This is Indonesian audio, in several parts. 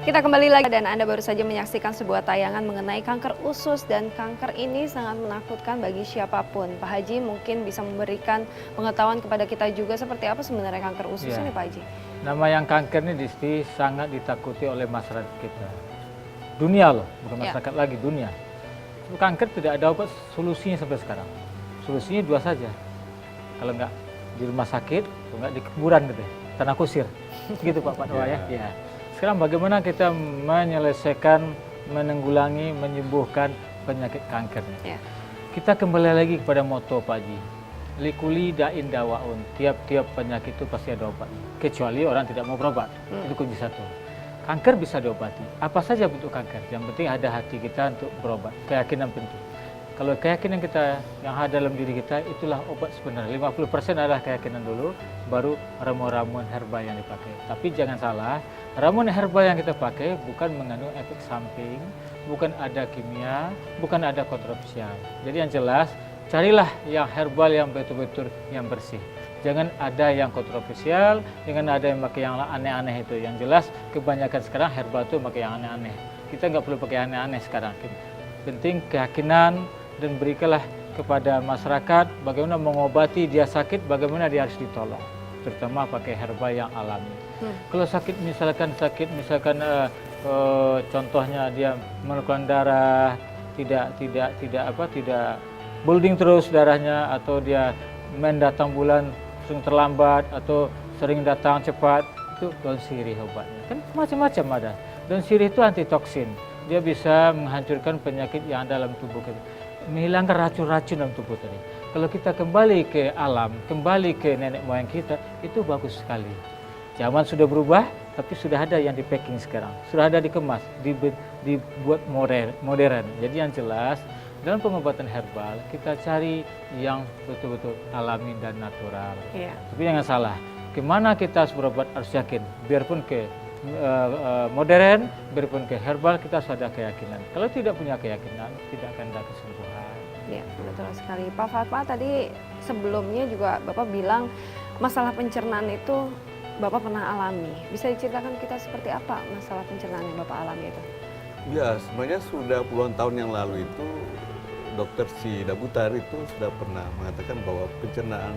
Kita kembali lagi dan Anda baru saja menyaksikan sebuah tayangan mengenai kanker usus, dan kanker ini sangat menakutkan bagi siapapun. Pak Haji mungkin bisa memberikan pengetahuan kepada kita juga seperti apa sebenarnya kanker usus ini, Pak Haji. Nama yang kanker ini Disti sangat ditakuti oleh masyarakat kita. Dunia loh, bukan masyarakat lagi, dunia. Kanker tidak ada obat solusinya sampai sekarang. Solusinya dua saja. Kalau nggak di rumah sakit, kalau nggak di kuburan gitu, tanah kusir. Gitu Pak Panwa ya. Sekarang bagaimana kita menyelesaikan, menanggulangi, menyembuhkan penyakit kanker? Kita kembali lagi kepada moto Pak Haji. Likuli da'in dawaun. Tiap-tiap penyakit itu pasti ada obat. Kecuali orang tidak mau berobat. Itu kunci satu. Kanker bisa diobati. Apa saja bentuk kanker. Yang penting ada hati kita untuk berobat. Keyakinan penting. Kalau keyakinan kita yang ada dalam diri kita, itulah obat sebenarnya. 50% adalah keyakinan dulu, baru ramuan-ramuan herbal yang dipakai. Tapi jangan salah, ramuan herbal yang kita pakai bukan mengandung efek samping, bukan ada kimia, bukan ada kontroversial. Jadi yang jelas, carilah yang herbal yang betul-betul yang bersih. Jangan ada yang kontroversial, jangan ada yang pakai yang aneh-aneh itu. Yang jelas, kebanyakan sekarang herbal itu pakai yang aneh-aneh. Kita nggak perlu pakai aneh-aneh sekarang. Penting keyakinan, dan berikanlah kepada masyarakat bagaimana mengobati dia sakit, bagaimana dia harus ditolong, terutama pakai herbal yang alami. Kalau sakit misalkan contohnya dia mengeluarkan darah, tidak bleeding terus darahnya, atau dia mendatang bulan sering terlambat atau sering datang cepat, itu daun sirih obatnya. Kan macam-macam ada. Daun sirih itu antitoksin, dia bisa menghancurkan penyakit yang ada dalam tubuh kita, menghilangkan racun-racun dalam tubuh tadi. Kalau kita kembali ke alam, kembali ke nenek moyang kita, itu bagus sekali. Zaman sudah berubah, tapi sudah ada yang di packing sekarang, sudah ada dikemas, dibuat modern. Jadi yang jelas, dalam pengobatan herbal, kita cari yang betul-betul alami dan natural. Tapi jangan salah, kemana kita harus berobat harus yakin, biarpun ke modern, biarpun ke herbal, kita harus ada keyakinan. Kalau tidak punya keyakinan, tidak akan ada kesembuhan. Ya, betul sekali. Pak Fatma, tadi sebelumnya juga Bapak bilang masalah pencernaan itu Bapak pernah alami. Bisa diceritakan kita seperti apa masalah pencernaan yang Bapak alami itu? Ya, sebenarnya sudah puluhan tahun yang lalu itu Dokter Si Dabutar itu sudah pernah mengatakan bahwa pencernaan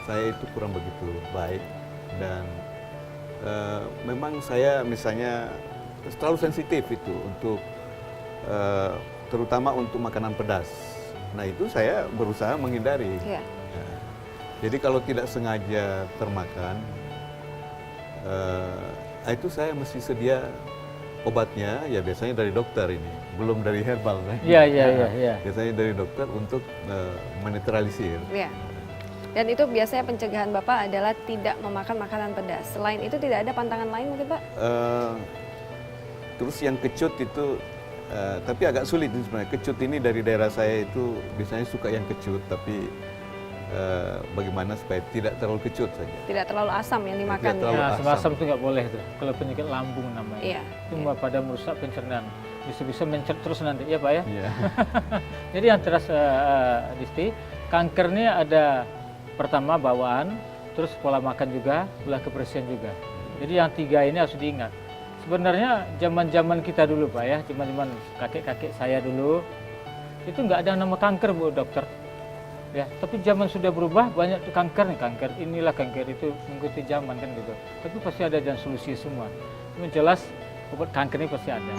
saya itu kurang begitu baik, dan memang saya misalnya terlalu sensitif itu untuk terutama untuk makanan pedas. Nah itu saya berusaha menghindari. Jadi kalau tidak sengaja termakan, itu saya mesti sedia obatnya, ya biasanya dari dokter ini, belum dari herbal. Biasanya dari dokter untuk menetralisir. Dan itu biasanya pencegahan Bapak adalah tidak memakan makanan pedas. Selain itu tidak ada pantangan lain mungkin Pak? Terus yang kecut itu, tapi agak sulit sebenarnya. Kecut ini dari daerah saya itu biasanya suka yang kecut, tapi bagaimana supaya tidak terlalu kecut saja. Tidak terlalu asam yang dimakan. Asam itu nggak boleh tuh. Kalau penyakit lambung namanya. Itu pada merusak pencernaan. Bisa mencret terus nanti, ya Pak ya? Jadi yang terasa Disti, kanker ini ada pertama bawaan, terus pola makan juga, pola kebersihan juga. Jadi yang tiga ini harus diingat. Sebenarnya zaman-zaman kita dulu Pak ya, zaman-zaman kakek-kakek saya dulu, itu nggak ada nama kanker Bu Dokter. Ya, tapi zaman sudah berubah, banyak kanker inilah kanker itu, mengikuti zaman kan gitu. Tapi pasti ada dan solusi semua. Yang jelas obat kanker ini pasti ada.